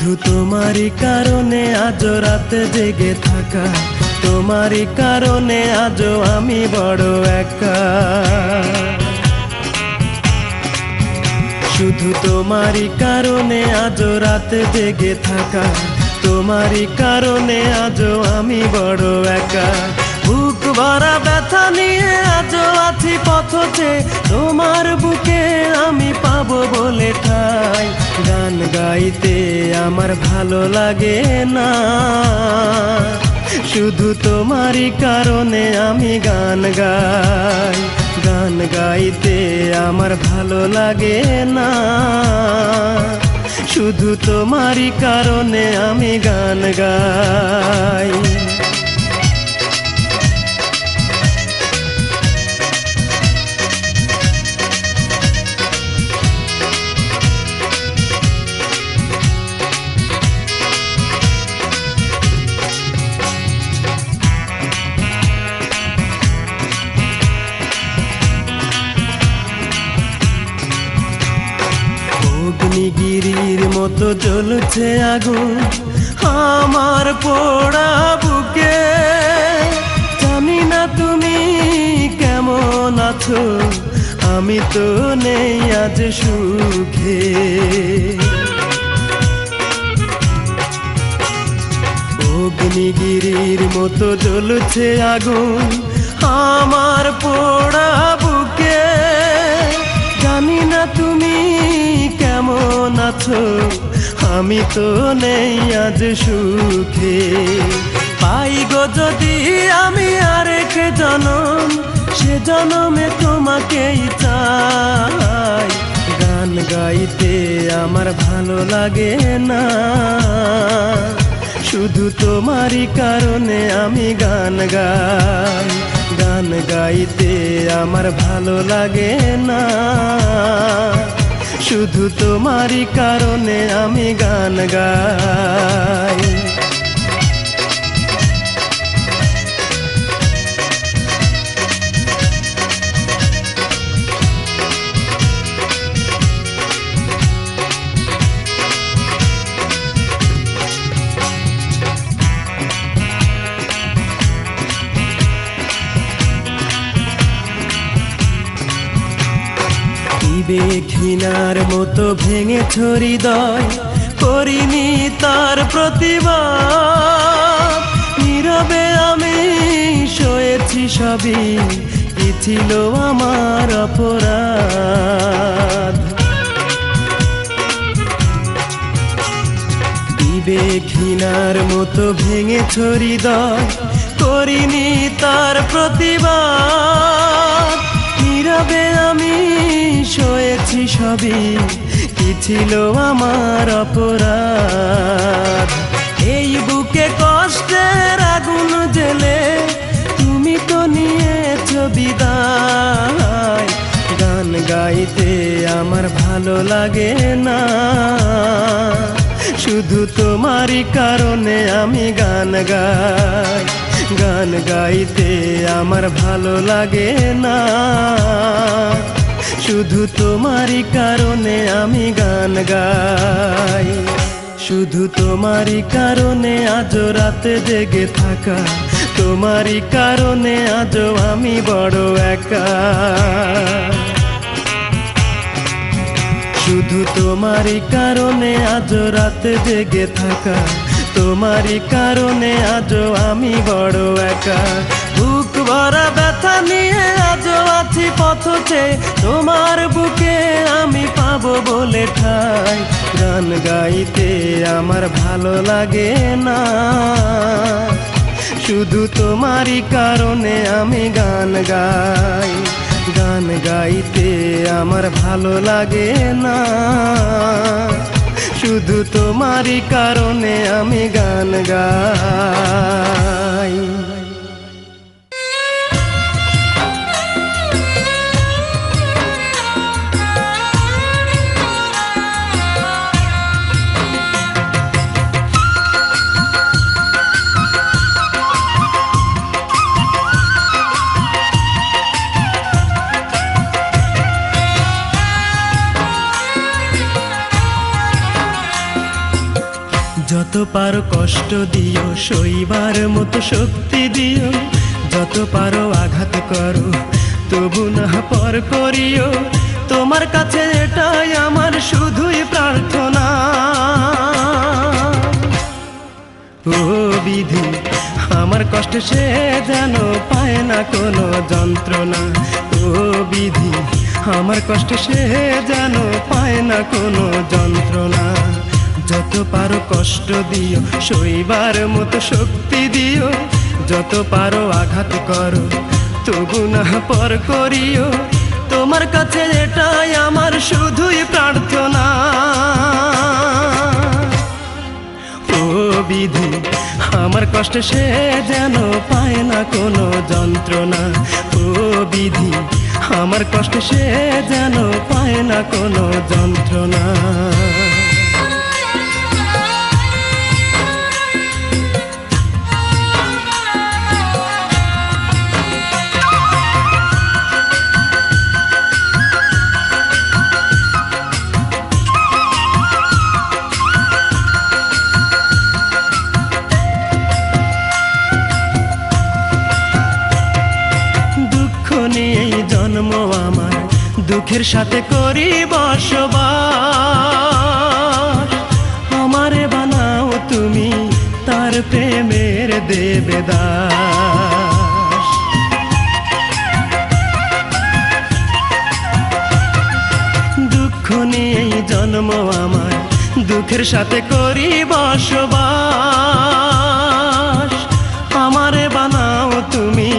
শুধু তোমারই কারণে আজ রাতে জেগে থাকা, তোমারই কারণে আজও আমি বড় একা। শুধু তোমারই কারণে আজ রাতে জেগে থাকা, তোমারই কারণে আজও আমি বড় একা। বুক ভরা ব্যথা নিয়ে আজও আছি পথে, তোমার বুকে আমি পাবো বলে ঠাই। গান গাইতে আমার ভালো লাগে না, শুধু তোমারই কারণে আমি গান গাই। গান গাইতে আমার ভালো লাগে না, শুধু তোমারই কারণে আমি গান গাই। অগ্নিগিরির মতো জ্বলছে আগুন আমার পোড়া বুকে। জানি না তুমি কেমন আছো, আমি তো নেই আজ সুখে। অগ্নিগিরির মতো জ্বলছে আগুন আমার পোড়া বুকে। জানি না তুমি কেমন আছো, আমি তো নেই আজ সুখে। পাই গো যদি আমি আরেক জনম, সে জনমে তোমাকেই চাই। গান গাইতে আমার ভালো লাগে না, শুধু তোমারই কারণে আমি গান গাই। গান গাইতে আমার ভালো লাগে না, শুধু তোমারই কারণে আমি গান গাই। ঘৃণার মতো ভেঙেছ হৃদয়, করিনি তার প্রতিবাদ। নীরবে আমি সয়েছি সবই, কি ছিল আমার অপরাধ। ঘৃণার মতো ভেঙেছ হৃদয়, করিনি তার প্রতিবাদ। নীরবে আমি সয়েছি সবই, কি ছিল আমার অপরাধ। এই বুকে কষ্টের আগুন জ্বেলে তুমি তো নিয়েছ বিদায়। গান গাইতে আমার ভালো লাগে না, শুধু তোমারই কারণে আমি গান গাই। গান গাইতে আমার ভালো লাগে না, শুধু তোমারই কারণে আমি গান গাই। শুধু তোমারই কারণে আজ রাতে জেগে থাকা, তোমারই কারণে আজও আমি বড় একা। শুধু তোমারই কারণে আজ রাতে জেগে থাকা, তোমারই কারণে আজও আমি বড় একা। বুক ভরা ব্যথা নিয়ে আজও আছি পথে, তোমার বুকে আমি পাবো বলে ঠাই। গান গাইতে আমার ভালো লাগে না, শুধু তোমারই কারণে আমি গান গাই। গান গাইতে আমার ভালো লাগে না, শুধু তোমারই কারণে আমি গান গাই। পারো কষ্ট দিও, সইবার মতো শক্তি দিও, যত পারো আঘাত করো, তবু না পর করিও। তোমার কাছে এটাই আমার শুধুই প্রার্থনা। ও বিধি, আমার কষ্ট সে যেন পায় না কোনো যন্ত্রণা। ও বিধি, আমার কষ্ট সে যেন পায় না কোনো যন্ত্রণা। যত পারো কষ্ট দিও, সইবার মতো শক্তি দিও, যত পারো আঘাত করো, তবু না পর করিও। তোমার কাছে এটাই আমার শুধুই প্রার্থনা। ও বিধি, আমার কষ্ট সে যেন পায় না কোনো যন্ত্রণা। ও বিধি, আমার কষ্ট সে যেন পায় না কোনো যন্ত্রণা। নিয়েই জন্ম আমার, দুঃখের সাথে করি বসবাস। আমারে বানাও তুমি তার প্রেমের দেবদাস। দুঃখ নিয়েই জন্ম আমার, দুঃখের সাথে করি বসবাস। আমারে বানাও তুমি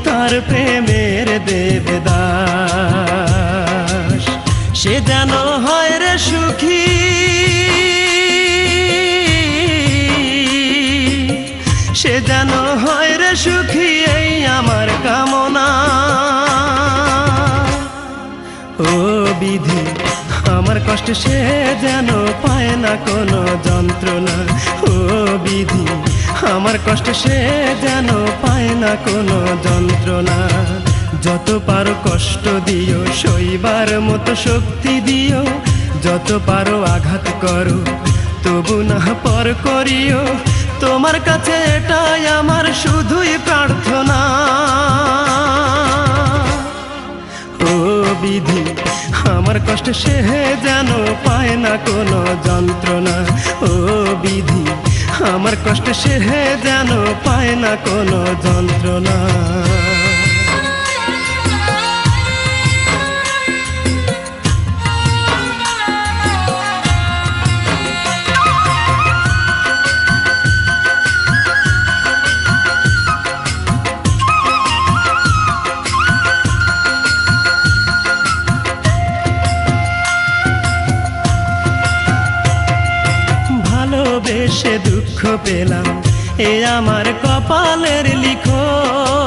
তার প্রেমের দেবদাস। সে যেন হয় রে সুখী, সে যেন হয় রে সুখী, এই আমার কামনা। ও বিধি, আমার কষ্ট সে যেন পায় না কোনো যন্ত্রণা। ও বিধি, আমার কষ্ট সে যেন পায় না কোনো যন্ত্রণা। যত পারো কষ্ট দিও, সইবার মতো শক্তি দিও, যত পারো আঘাত করো, তবু না পর করিও। তোমার কাছে এটাই আমার শুধুই প্রার্থনা। ও বিধি, আমার কষ্ট সে যেন পায় না কোনো যন্ত্রণা। ও বিধি, আমার কষ্ট সে যেন পায় না কোনো যন্ত্রণা। ভালোবেসে দুঃখ পেলাম, এ আমার কপালের লিখন।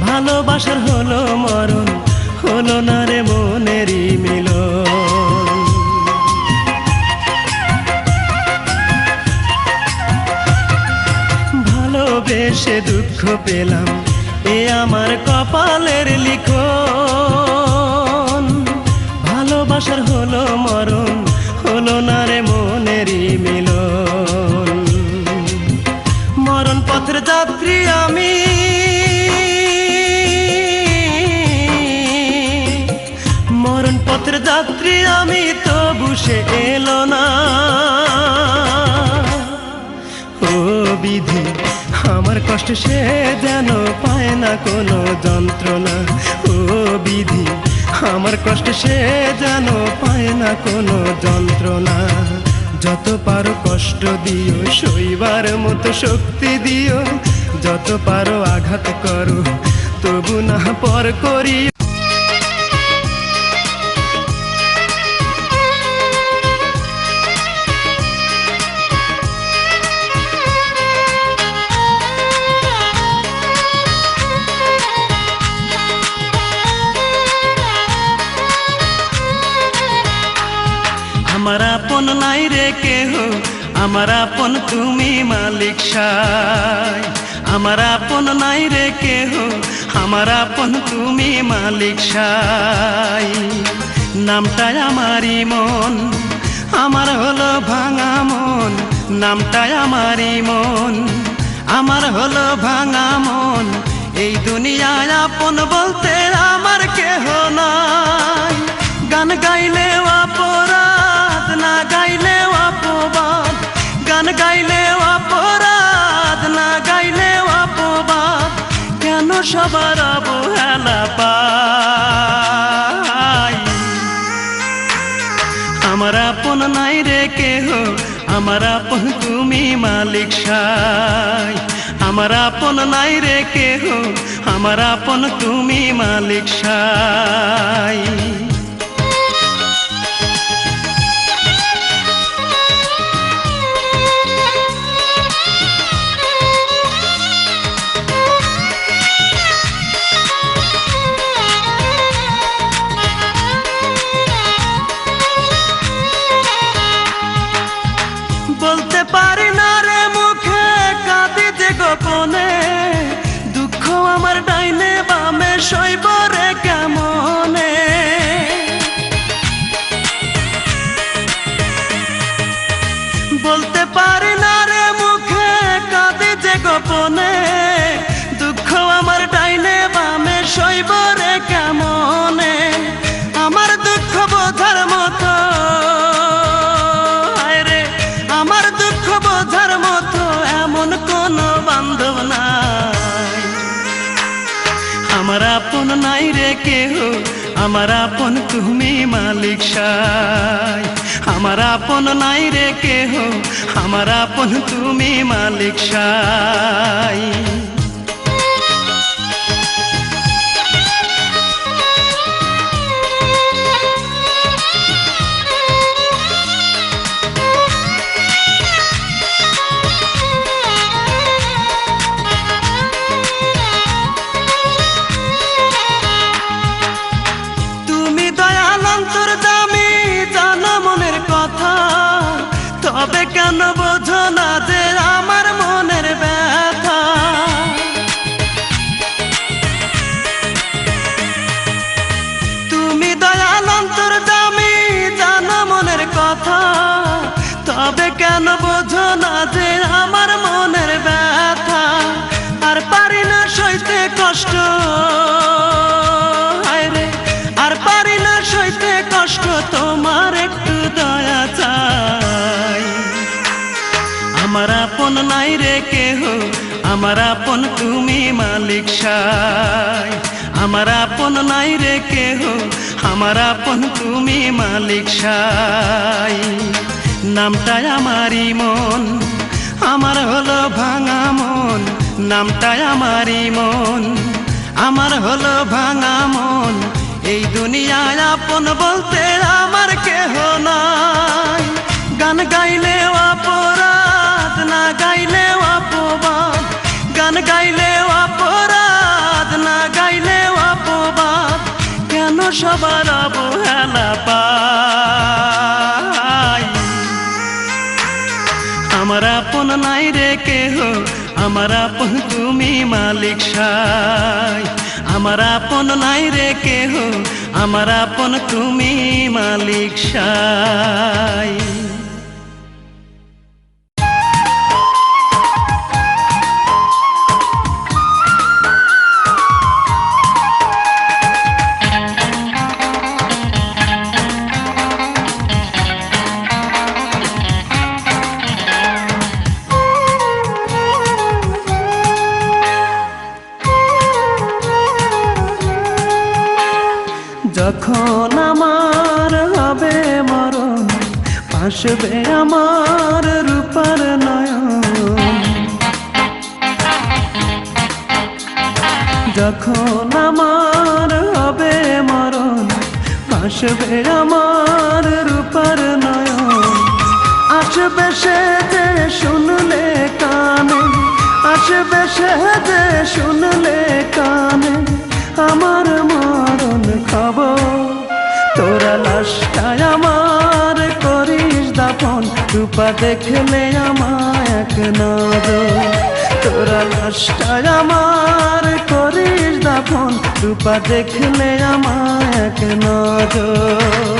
ভালোবাসার হলো মরণ, হলো না রে মনেরই মিলন। ভালোবেসে দুঃখ পেলাম, এ আমার কপালের লিখন। ভালোবাসার হলো মরণ, হলো না রে মনেরই মিলন। মরণ পথের যাত্রী আমি, মরণ পথের যাত্রী আমি, তবু সে এলো না। ও বিধি, আমার কষ্ট সে যেন পায় না কোনো যন্ত্রণা। ও বিধি, আমার কষ্ট সে যেন পায় না কোনো যন্ত্রণা। যত পারো কষ্ট দিও, সইবার মতো শক্তি দিও, যত পারো আঘাত করো, তবু না পর করিও। আমার আপন নাই রে কেহ, আমার আপন তুমি মালিক সাই। আমার আপন নাই রে কেহ, আমার আপন তুমি মালিক সাই। নামটা আমারই মন, আমার হলো ভাঙা মন, নামটাই আমারই মন। আমার হলো ভাঙা মন, এই দুনিয়ায় আপন বলতে আমার কেহ নাই। গান গাইলেও অপরাধ, না গাইলেও অপবাদ। গান গাইলেও অপরাধ, না গাইলেও অপবাদ। কেন সবার অবহেলা পাই? আমার আপন নাই রে কেহ, আমার আপন তুমি মালিক সাই। আমার আপন নাই রে কেহ, আমার আপন তুমি মালিক সাই। বলতে পারি না রে মুখে, কাঁদি যে গোপনে। দুঃখ আমার ডাইনে বামে সইব রে কেমনে। বলতে পারি না রে মুখে, কাঁদি যে গোপনে। দুঃখ আমার ডাইনে বামে সইব রে কেমনে। আমার দুঃখ বোঝার মতো, আমার দুঃখ বোঝার মতো এমন কোনো বান্ধব নাই। আমার আপন নাই রে কেহ, আমার আপন তুমি মালিক সাই। আমার আপন নাই রে কেহ, আমার আপন তুমি মালিক সাই। তবে কেন বোঝো না যে আমার মনের ব্যথা? তুমি দয়াল অন্তর্যামী, জানো মনের কথা। তবে কেন বোঝো না যে আমার মনের ব্যথা? আর পারি না সইতে কষ্ট, হায়রে আর পারি না সইতে কষ্ট। তোমার একটু দয়া চাই। আমার আপন নাই রে কেহ, আমার আপন তুমি মালিক সাই। আমার আপন নাই রে কেহ, আমার আপন তুমি মালিক সাই। নামটাই আমারই মন, আমার হলো ভাঙা মন। নামটাই আমারই মন, আমার হলো ভাঙা মন। এই দুনিয়ায় আপন বলতে আমার কেহ নাই। গান গাইলেও অপরাধ, না গাইলেও অপবাদ। গান গাইলেও অপরাধ, না গাইলেও অপবাদ। কেন সবার অবহেলা পাই? আমার আপন নাই রে কেহ, আমার আপন তুমি মালিক সাই। আমার আপন নাই রে কেহ, আমার আপন তুমি মালিক সাই। যখন আমার হবে মরণ, ভাসবে আমার রূপার নয়ন। যখন আমার হবে মরণ, ভাসবে আমার রূপার নয়ন। আসবে সে যে শুনলে কানে, আসবে সে যে শুনলে কানে আমার মরণ খবর। তোরা লাশটায় আমার করিস দাফন, রূপা দেখলে আমায় এক নজর। তোরা লাশটায় আমার করিস দাফন, রূপা দেখলে আমায় এক নজর।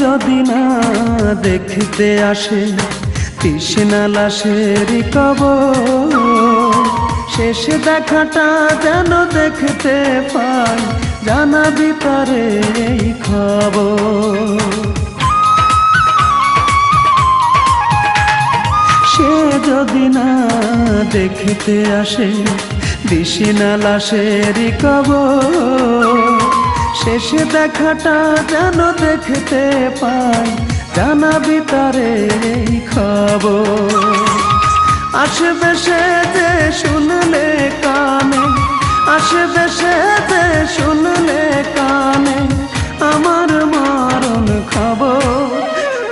যদি না দেখতে আসে তৃষ্ণা লাশের কবর, শেষ দেখাটা যেন দেখতে পাই, জানাবি তারে এই খবর। সে যদি না দেখতে আসে তৃষ্ণা লাশের কবর, শেষ দেখাটা যেন দেখতে পাই, জানাবি তারে এই খবর। আসবে সে যে শুনলে কানে, আসবে সে যে শুনলে কানে আমার মরণ খবর।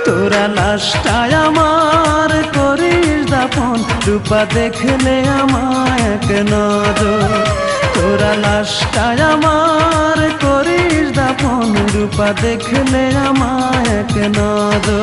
তোরা লাশটায় আমার করিস দাফন, রূপা দেখলে আমায় এক নজর। তোরা লাশটায় আমার করিস দাফন, রূপা দেখলে আমায় এক নজর।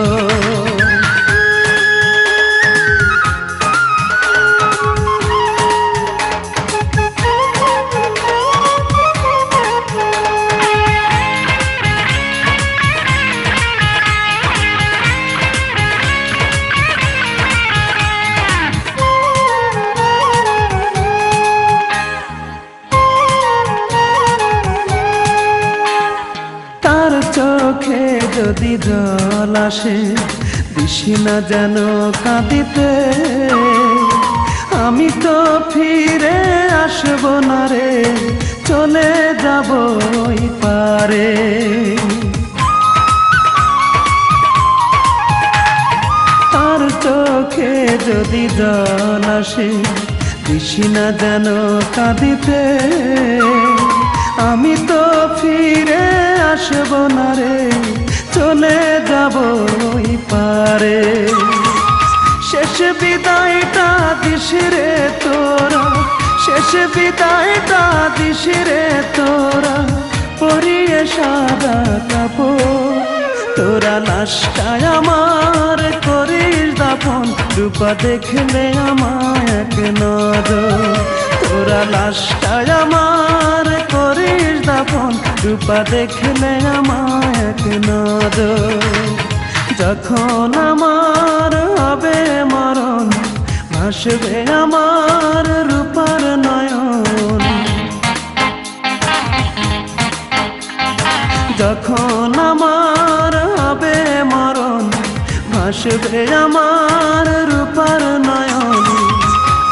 চোখে যদি জল আসে দিশি না যেন কাঁদিতে, আমি তো ফিরে আসব না রে, চলে যাব ওই পারে। তার চোখে যদি জল আসে দিশি না যেন কাঁদিতে, আমি তো ফিরে আসব না রে, চলে যাব ওই পারে। শেষ বিদায়টা দিস রে তোরা, শেষ বিদায়টা দিস রে তোরা, পরিয়ে সাদা কাপড়। তোরা লাশটায় আমার করিস দাফন, রূপা দেখলে আমায় এক নজর। তোরা লাশটায় আমার করিস দাফন, রূপা দেখলে আমায় এক নজর। যখন আমার হবে মরণ, ভাসবে আমার রূপার নয়ন। যখন আমার হবে মরণ, ভাসবে আমার রূপার নয়ন।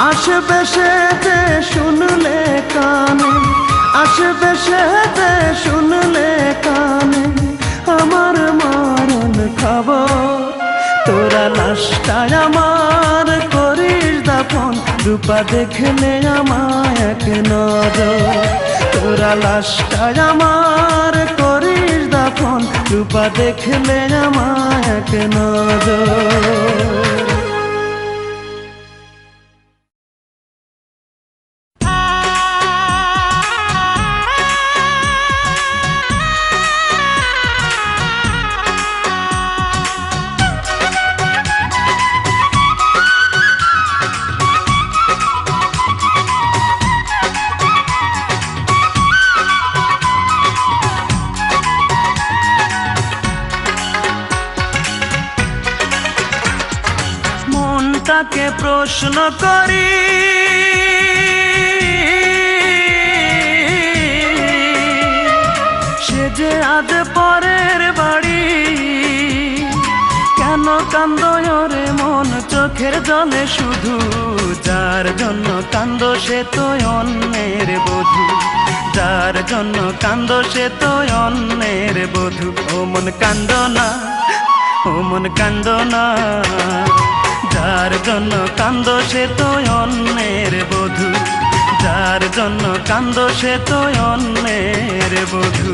আসবে সে যে শুনলে কানে, আসবে সে যে শুনলে কানে আমার মরণ খবর। তোরা লাশটায় আমার করিস দাফন, রূপা দেখলে আমায় এক নজর। তোরা লাশটায় আমার করিস দাফন, রূপা দেখলে আমায় এক নজর। তাকে প্রশ্ন করি, সে যে আজ পরের বাড়ি, কেন কান্দো রে মন চোখের জলে শুধু। যার জন্য কান্দো সে তো অন্যের বধূ, যার জন্য কান্দো সে তো অন্যের বধূ। ও মন কান্দো না, ও মন কান্দো না, যার জন্য কান্দো সে তো অন্যের বধূ, যার জন্য কান্দো সে তো অন্যের বধূ।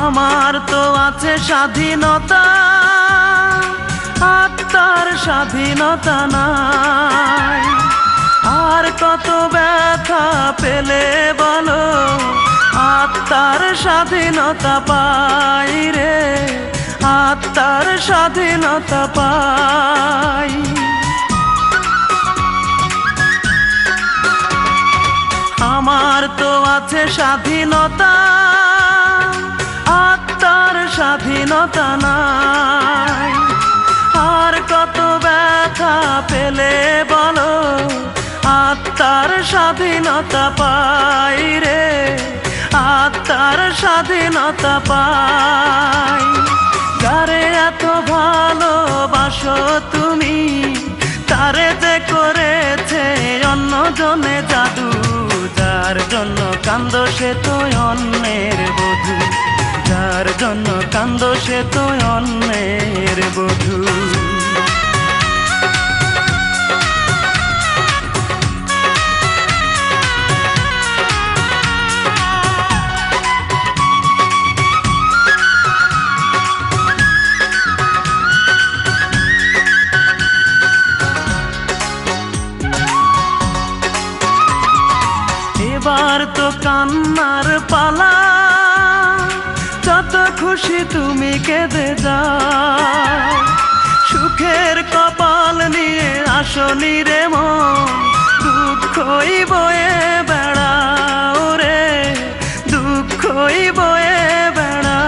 আমার তো আছে স্বাধীনতা, আত্মার স্বাধীনতা নাই। আর কত ব্যথা পেলে বলো আত্মার স্বাধীনতা পাই রে, আত্মার স্বাধীনতা পাই। আমার তো আছে স্বাধীনতা, আত্মার স্বাধীনতা নাই। আর কত ব্যথা পেলে বলো আত্মার স্বাধীনতা পাই রে, আত্মার স্বাধীনতা পাই। যারে এত ভালোবাসো তুমি, তারে যে করেছে অন্যজনে জাদু। যার জন্য কান্দো সে তো অন্যের বধূ, যার জন্য কান্দো সে তো অন্যের বধূ। এবার তো কান্নার পালা, যত খুশি তুমি কেঁদে যাও। সুখের কপাল নিয়ে আসনি রে মন, দুঃখই বয়ে বেড়াও রে, দুঃখই বয়ে বেড়াও।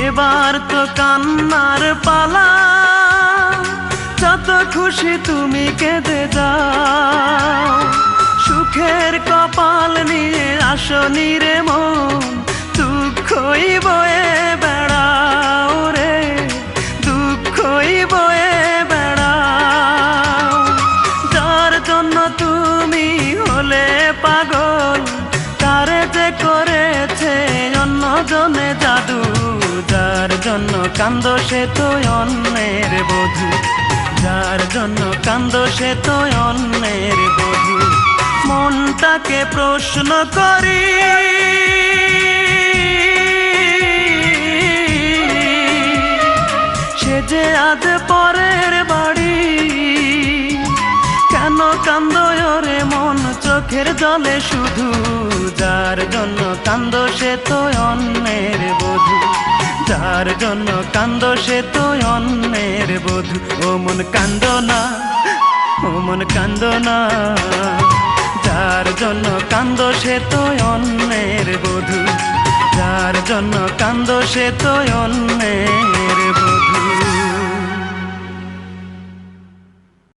এবার তো কান্নার পালা, যত খুশি তুমি কেঁদে যাও। সুখের কপাল নিয়ে আসনি রে মন, দুঃখই বয়ে বেড়াও রে, দুঃখই বয়ে বেড়াও। যার জন্য তুমি হলে পাগল, তারে যে করেছে অন্যজনে জাদু। যার জন্য কান্দো সে তো অন্যের বধূ, যার জন্য কান্দো সে তো অন্যের বধূ। মনটাকে প্রশ্ন করি, সে যে আজ পরের বাড়ি। কেন কান্দো রে মন চোখের জলে শুধু, যার জন্য কান্দো সে তো অন্যের বধূ, যার জন্য কান্দো সে তো অন্যের বধূ। ও মন কান্দো না, ও মন কান্দো না, যার জন্য কান্দো সে তো অন্যের বধূ, যার জন্য কান্দো সে তো অন্যের বধূ।